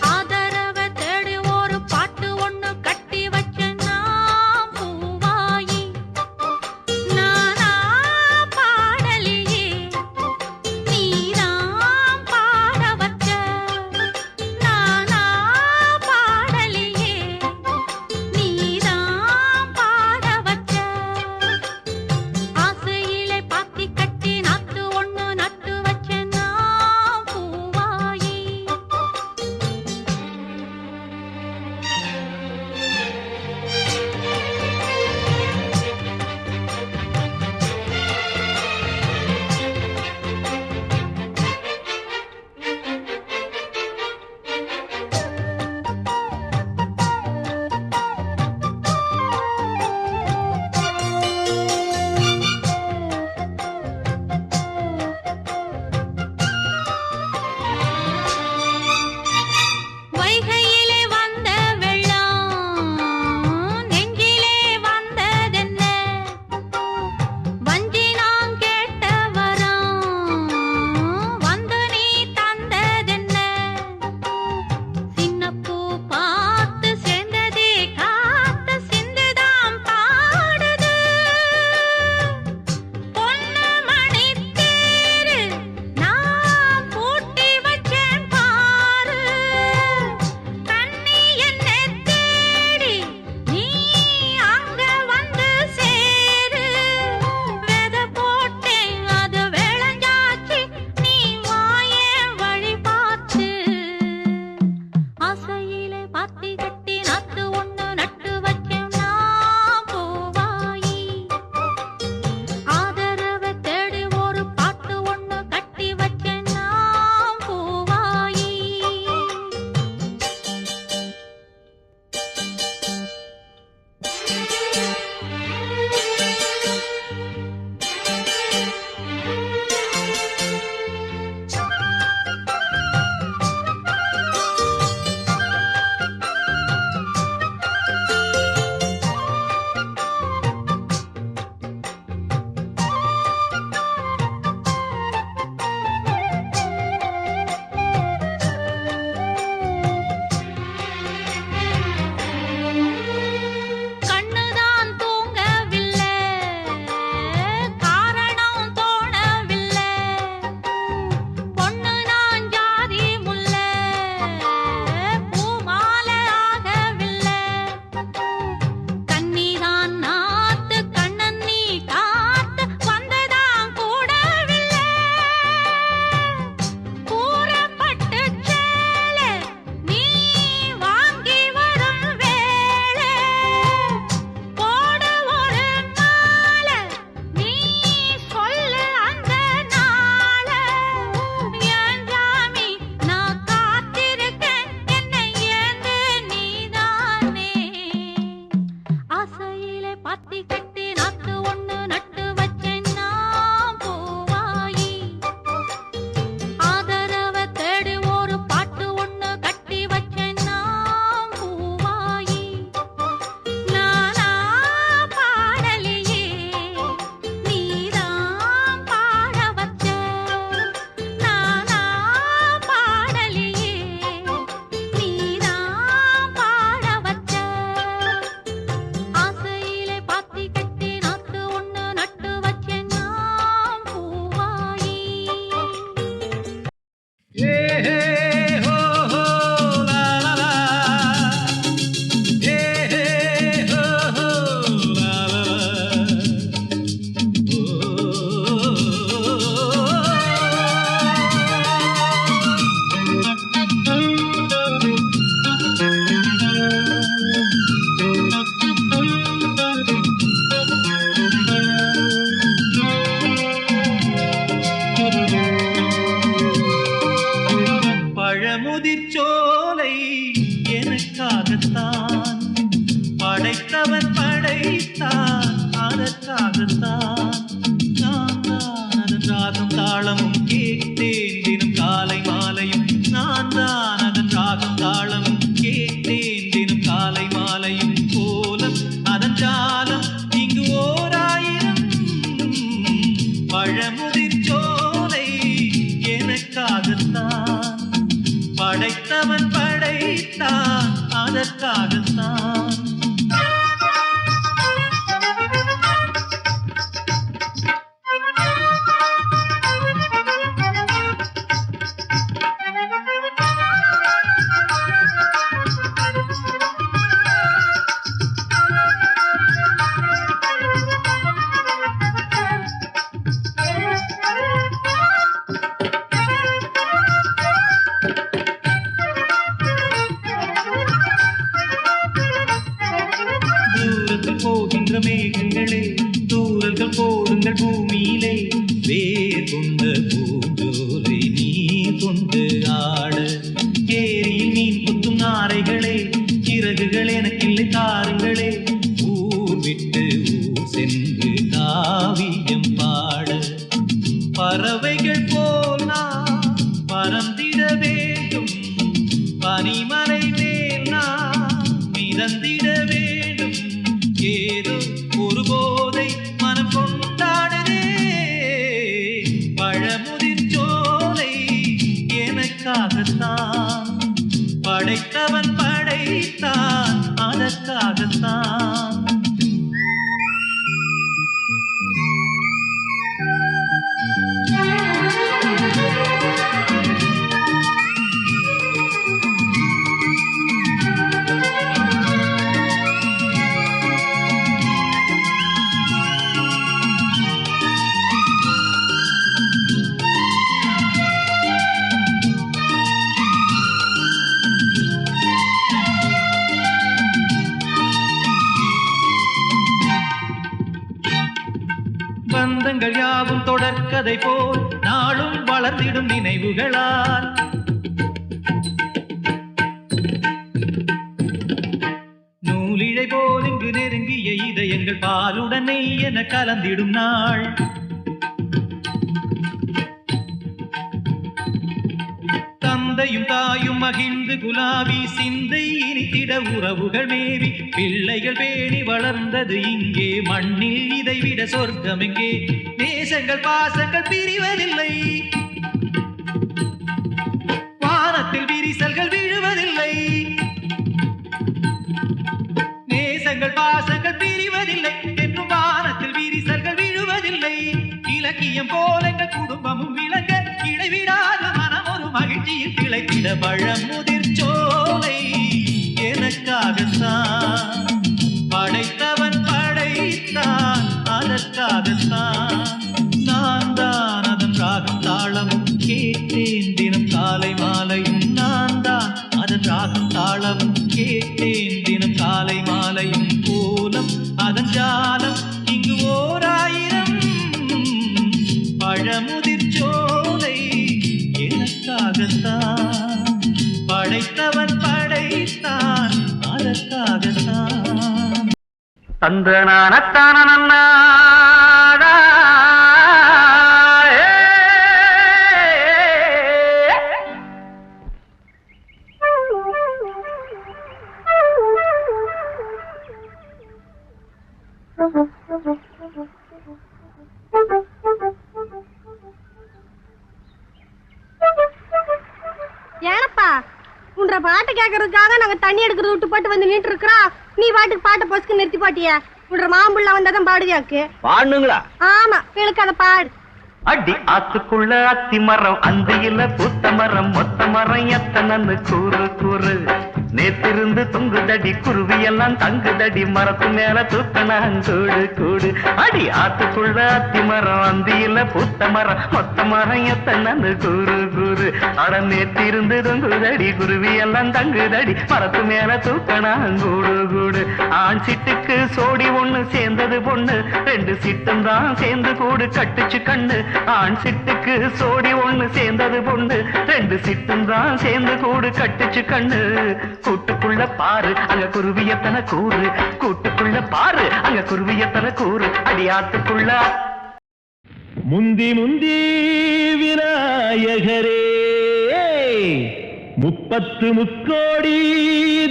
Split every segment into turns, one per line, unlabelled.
ஆதரவை தேடி ஒரு சொந்தங்கள் யாவும் தொடர்கதை போல் நாளும் வளர்ந்திடும் நினைவுகளால் நூலிழை போல் இங்கு நெருங்கிய இதயங்கள் பாலுடனே என கலந்திடும் நாள் தந்தையும் தாயும் மகிழ்ந்து குலாவி சிந்தை இனித்திட உறவுகள் மேவி பிள்ளைகள் பேணி வளர்ந்தது இங்கே மண்ணில் இதைவிட சொர்க்கம் எங்கே நேசங்கள் பாசங்கள் பிரிவதில்லை வானத்தில் விரிசல்கள் விழுவதில்லை நேசங்கள் பாசங்கள் பிரிவதில்லை என்றும் வானத்தில் விரிசல்கள் விழுவதில்லை இலக்கியம் போல எங்கள் குடும்பமும் விளங்க இடைவிடாத மனம் ஒரு மகிழ்ச்சியில் திளைத்திட பழமுதிர் சோலை எனக்காகத்தான் படைத்தவன் படைத்தான் அதற்காகத்தான் நான் தான் அதன் ராகம் தாளமும் கேட்டேன் தினம் காலை மாலையும் நான் தான் அதன் ராகம் தாளமும் கேட்டேன் தினம் காலை மாலையும் கோலம் அதன் ஜாலம் இங்கு ஓர் ஆயிரம் பழமுதிர் சோலை எனக்காகத்தான் படைத்தவன் படைத்தான் அதற்காகத்தான்
தந்தனானத்தான
ஏனப்பா உன்ற பாட்டு கேட்கறதுக்காக நாங்க தண்ணி எடுக்கிறது விட்டு போட்டு வந்து நின்று இருக்கிறோம் நீ பாட்டுக்கு பாட்டை பொசுக்கு நிறுத்தி போட்டிய உன்ற மாம்புள்ள வந்தாதான் பாடுதியாக்கு
பாடுங்களா
ஆமா கிழக்கு அதை பாடு
அடி ஆத்துக்குள்ள அத்தி மரம் அந்தியில பூத்த மரம் மொத்த மரம் எத்தனன்னு கூறு கூறு நேத்திருந்து தொங்குதடி குருவி எல்லாம் தங்குதடி மரத்து மேல தூக்கணாங்கூடு கூடு அடி ஆத்துக்குள்ள அத்தி மரம் அந்தியில பூத்த மரம் மொத்த மரம் எத்தனன்னு கூறு கூறு அட நேத்திருந்து தொங்குதடி குருவி எல்லாம் தங்குதடி மரத்து மேல தூக்கணாங்கூடு கூடு ஆண் சிட்டுக்கு சோடி ஒண்ணு சேர்ந்தது பொண்ணு ரெண்டு சிட்டும் தான் சேர்ந்து கூடு கட்டுச்சு கண்ணு ஆண் சிட்டுக்கு சோடி ஒண்ணு சேர்ந்தது பொண்ணு ரெண்டு சிட்டும் தான் சேர்ந்து கூடு கட்டுச்சு கண்ணு கூட்டுக்குள்ள பாரு அங்க குருவியத்தன கூறு கூட்டுக்குள்ள பாரு அங்க குருவியத்தன கூறு அடியாத்துக்குள்ள
முந்தி முந்தி விநாயகரே 30 முக்கோடி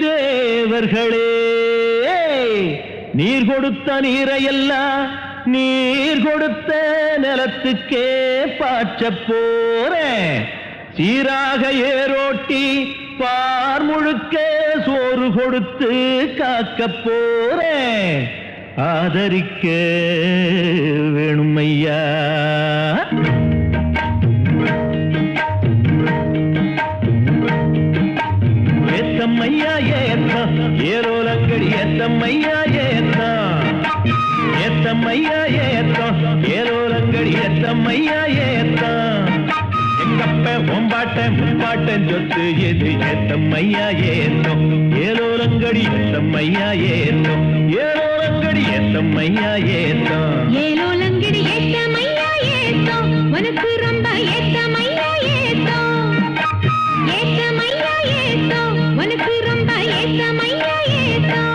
தேவர்களே நீர் கொடுத்த நீரையெல்லாம் நீர் கொடுத்த நிலத்துக்கே பாய்ச்ச போறேன் சீராக ஏரோட்டி பார் முழுக்க சோறு கொடுத்து காக்க போறேன் ஆதரிக்க வேணுமையா ஏத்தம்மையா ஏத்தம் ஏரோலங்கடி ஏத்தம்மையா ஏத்தம் ஏத்தம்மையா ஏத்தம் ஏரோலங்கடி ஏத்தம்மையா ஏத்தம் எங்கப்ப ஒம்பாட்ட முப்பாட்டன் சொத்து எது ஏத்தம்மையா ஏத்தம் ஏலோலங்கடி ஏத்தம்மையா ஏத்தம் ஏலோலங்கடி ஏத்தம்மையா ஏத்தம்
ஏலோலங்கடி ஏத்தமையா ஏத்தம் உனக்கு ரொம்ப ஏத்தமையா ஏத்தம் ஏத்தமையா ஏத்தம் உனக்கு ரொம்ப ஏத்தமையா ஏத்தம்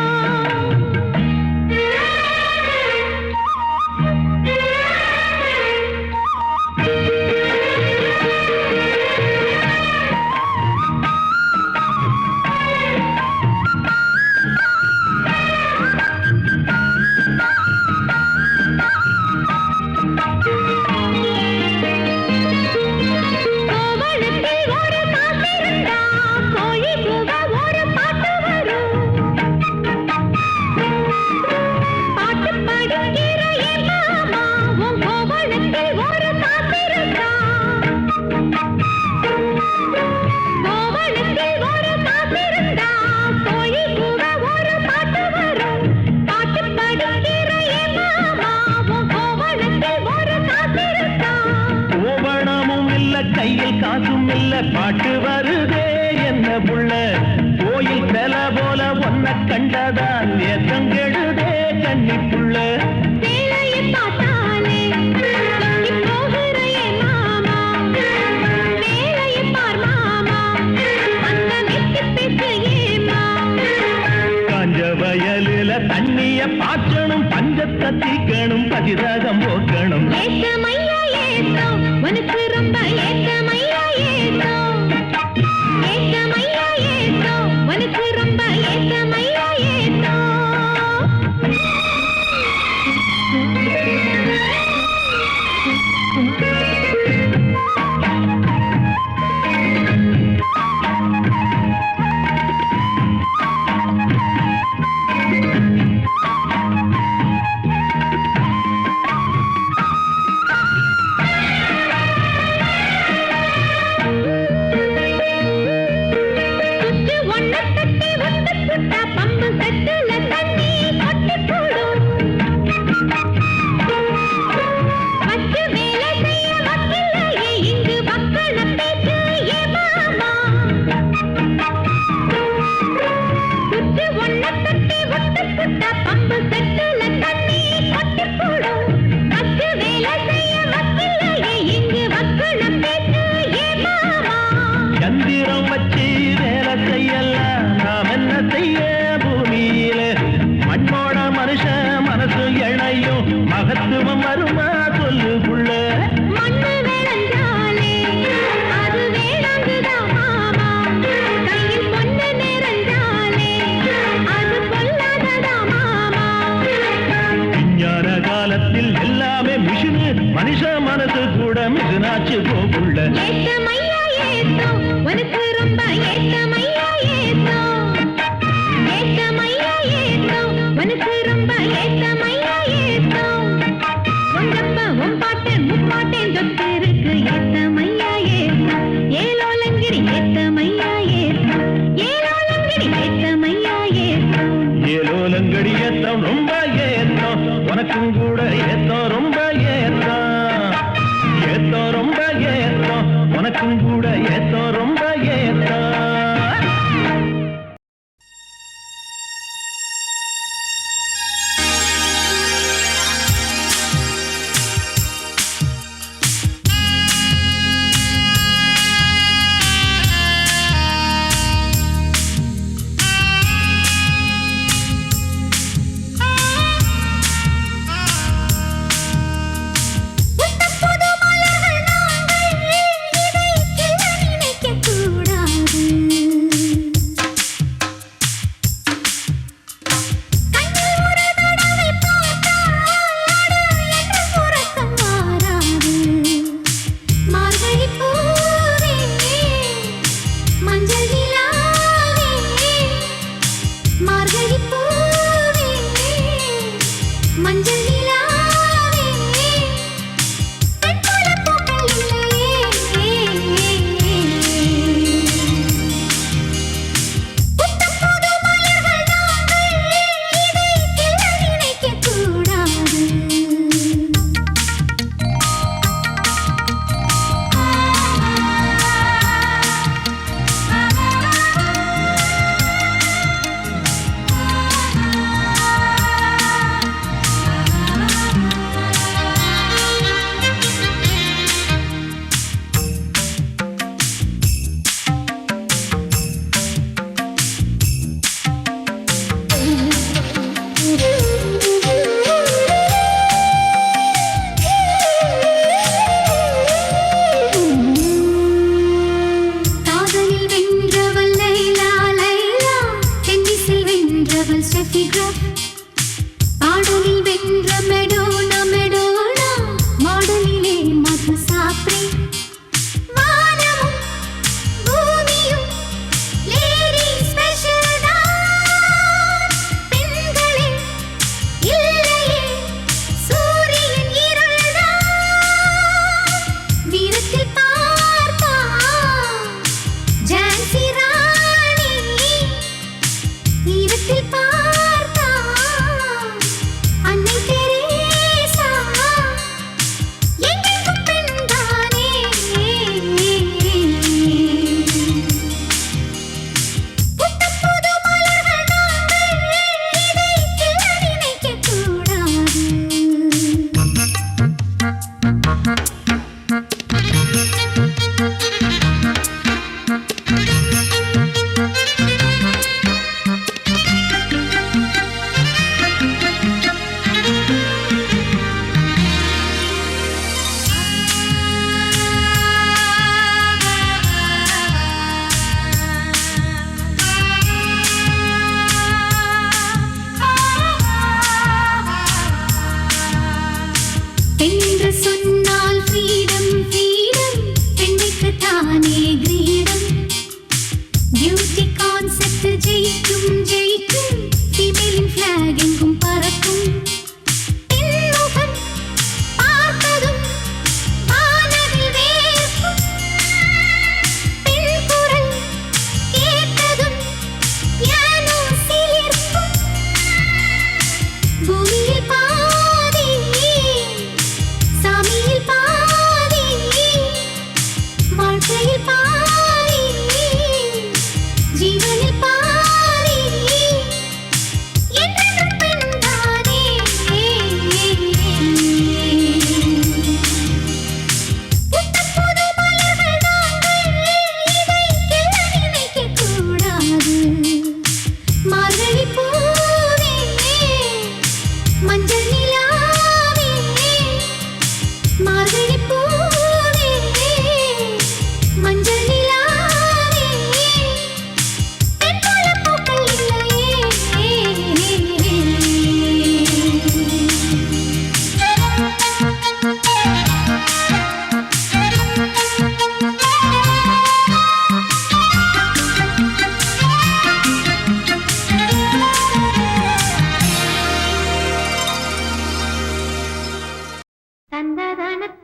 கையில் காசும் இல்ல பாட்டு வருதே என்ன புள்ள கோயில் செல போல ஒன்ன கண்டதான் ஏத்தங்கெடுதே கண்ணி புள்ள
பார்த்தாலே
தண்ணிய பாய்ச்சணும் பஞ்சத்தை தீக்கணும் பதிராகம் போக்கணும்
ஏத்தமையா ஏத்தோ உனக்கு ரொம்ப ஏத்தமையா ஏத்தோ ஏத்தமையா ஏத்தோ உனக்கு ரொம்ப ஏத்தமையா ஏத்தோ
சந்திரம் வச்சு வேலை செய்யலாம் நாம் என்ன செய்ய பூமியில மண்ணோட மனுஷன் மனசு இணையும் மகத்துவம் வருமா சொல்லு புள்ள
மண்ணு விளைஞ்சாலே அது வேளாங்குதான் மாமா கையில் பொண்ணு நிறைஞ்சாலே அது பொல்லாததா மாமா
விஞ்ஞான காலத்தில் எல்லாமே மிஷினு மனுஷ மனசு கூட மிஷினாச்சு போக்குள்ள
ஏத்தமையா ஏத்தோ உனக்கு ரொம்ப ஏத்தமையா ஏத்தோ ஏத்தமையா ஏத்தோ உனக்கு ரொம்ப ஏத்தமையா ஏத்தோ உங்கப்ப உன் பாட்டன் முப்பாட்டன் சொத்து இருக்கு ஏத்தமையா ஏத்தோ ஏலோலங்கிரி ஏத்தமையா ஏத்தோ ஏலோலங்கிரி ஏத்தமையா ஏத்தோ
ஏலோலங்கடி ஏத்தம் ரொம்ப ஏத்தம் உனக்கும் கூட ஏத்தம் ரொம்ப ஏத்தம் ஏத்தம் ரொம்ப ஏத்தம் உனக்கும் கூட ஏத்தம் ரொம்ப ஏத்தம்
ஜெயிக்கும் female-இன் flag எங்கும் பறக்கும் பெண்முகம் பார்த்ததும் வானவில் வேர்க்கும் பெண் குரல் கேட்டதும் யானோ சிலிர்க்கும் பூமியில் பாதி சாமியில் பாதி வாழ்க்கையில் பாதி ஜீவனில் பாதி என்றும் பெண்தானே புத்தம் புது மலர்கள் நாங்கள் இதை கிள்ள நினைக்கக் கூடாது மார்கழி பூவே மஞ்சள் நிலாவே மார்கழி பூவே மஞ்சள் நிலாவே பெண் போல பூக்கள் இல்லையே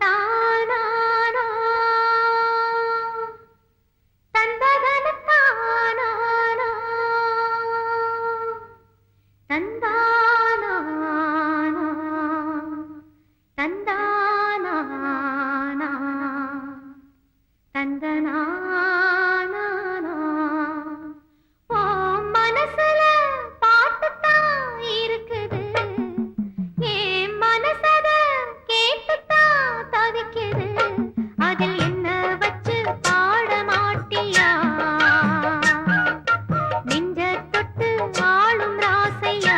தந்ததனத்தானானா தந்ததனத்தானானா தந்தானானா தந்தானானா தந்தனானா ஓ மனசுல பாட்டுத்தான் இருக்குது ஏன் மனசத கேட்டுத்தான் தவிக்குது அதில் என்ன வச்சு பாட மாட்டியா நெஞ்ச தொட்டு ஆளும் ராசையா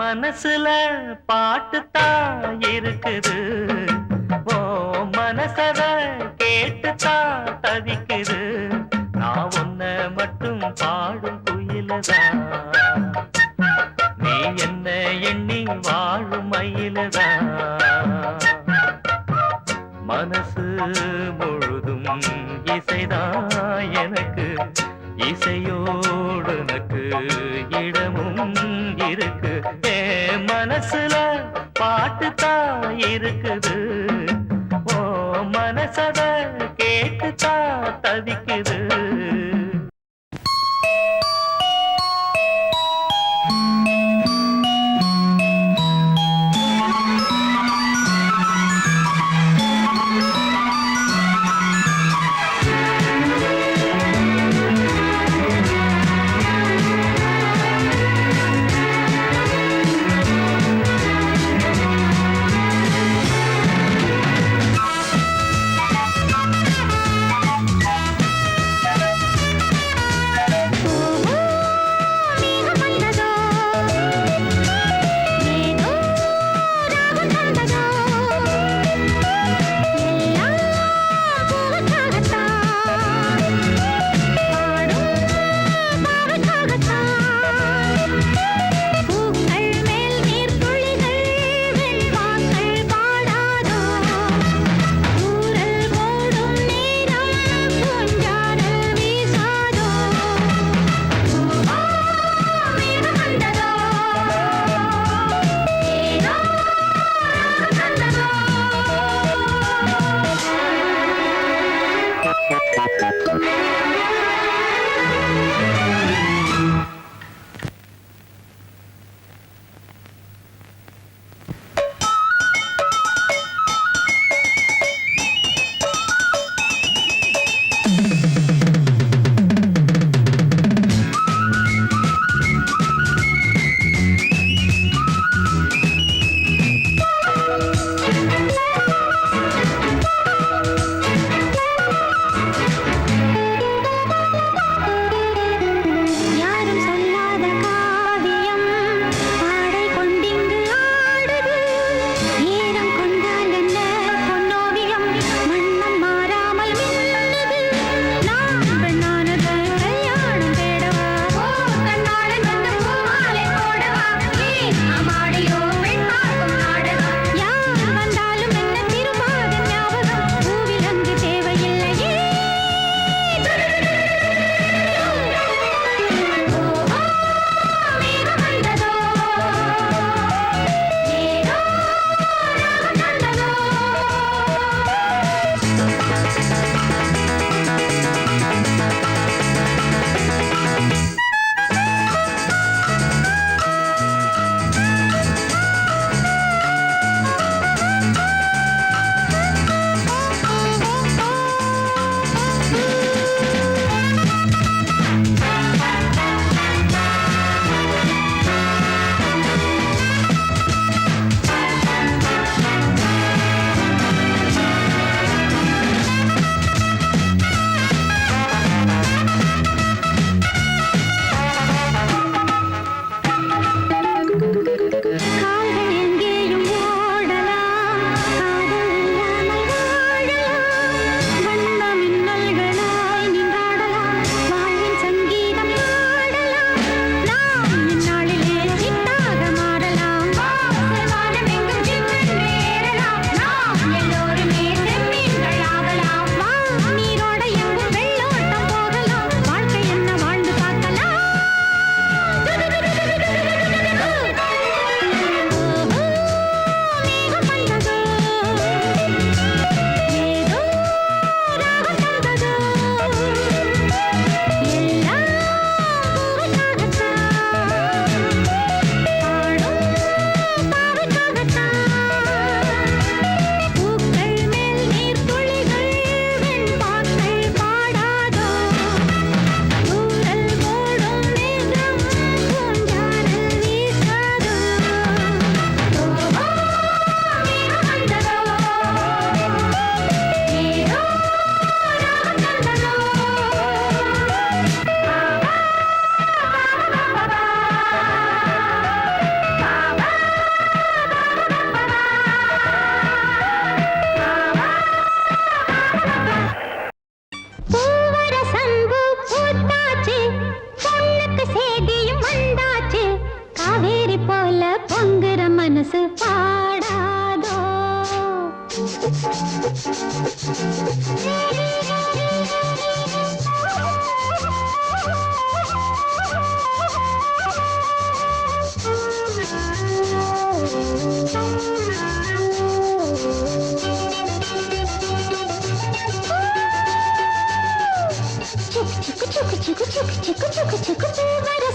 மனசுல பாட்டுத்தான் இருக்குது, ஓ மனசத கேட்டுத்தான் தவிக்குது. நான் உன்ன மட்டும் பாடும் குயிலதான், நீ என்ன எண்ணி வாழும் மயிலதான். மனசு முழுதும் இசைதான் எனக்கு, இசையோடு எனக்கு இடமும் இருக்கு. ஏ மனசுல பாட்டுத்தான் இருக்குது, ஓ மனசத கேட்டுத்தான் தவிக்குது.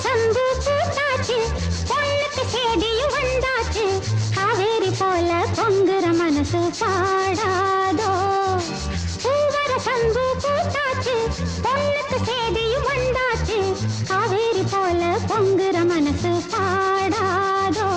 சம்பு பூத்தாச்சு பொண்ணுக்கு சேதியும் வந்தாச்சு காவேரி போல பொங்குற மனசு பாடாதோ பூவர சம்பு பூத்தாச்சு பொண்ணுக்கு சேதியும் வந்தாச்சு காவேரி போல பொங்குற மனசு பாடாதோ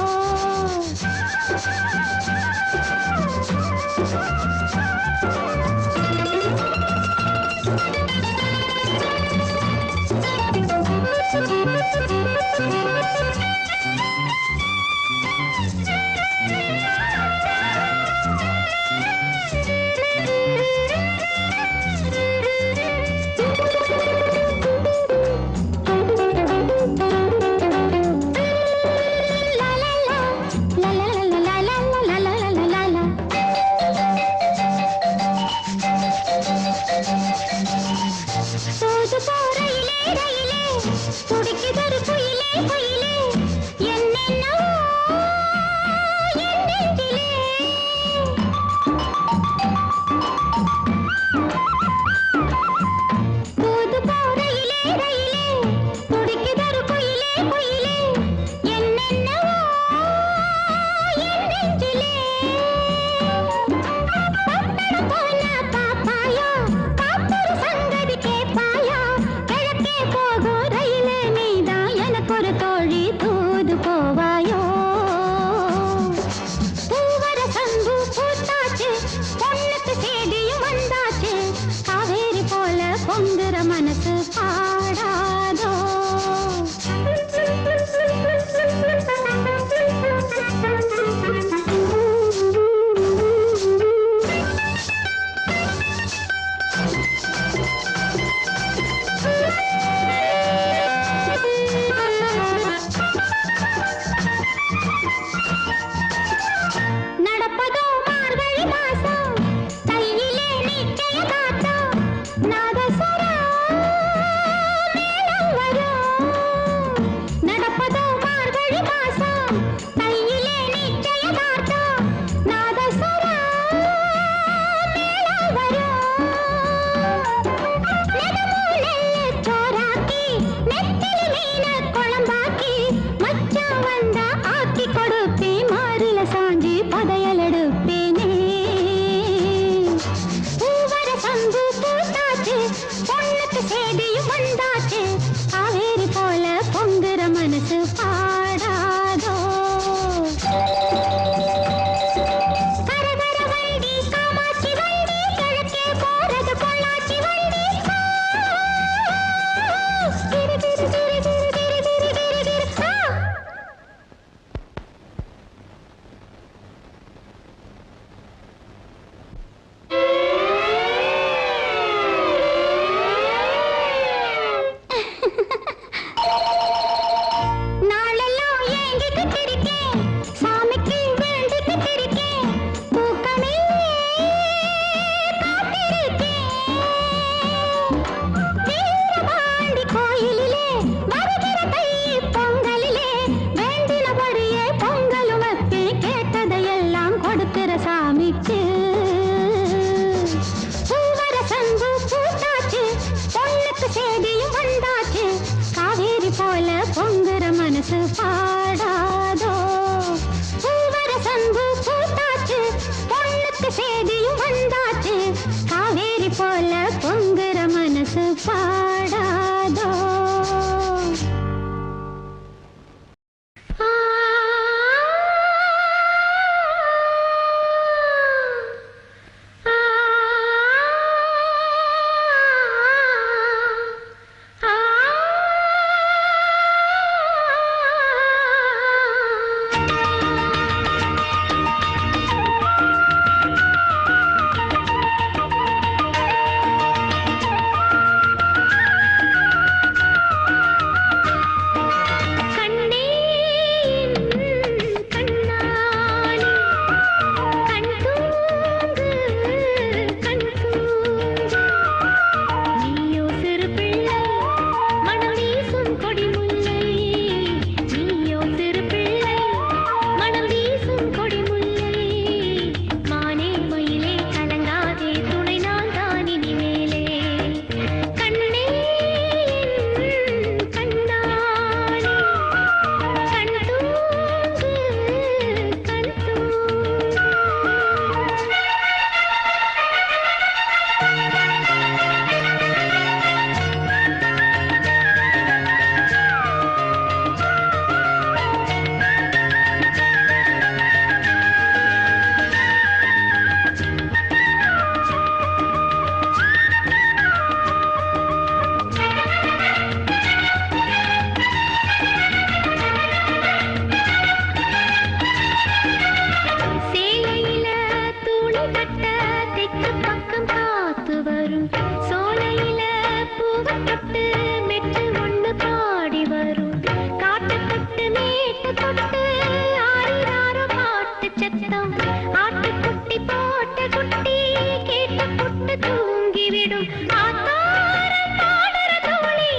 தட்ட தெற்கு பக்கம் காத்து வரும் சோலையில பூவை தொட்டு மெட்டு ஒண்ணு பாடி வரும் காட்டு தொட்டு மேட்டு தொட்டு ஆறிராரோ பாட்டு சத்தம் ஆட்டுக்குட்டி போட்ட குட்டி கேட்டு புட்டு தூங்கிவிடும் ஆத்தாரம் பாடுற தோழி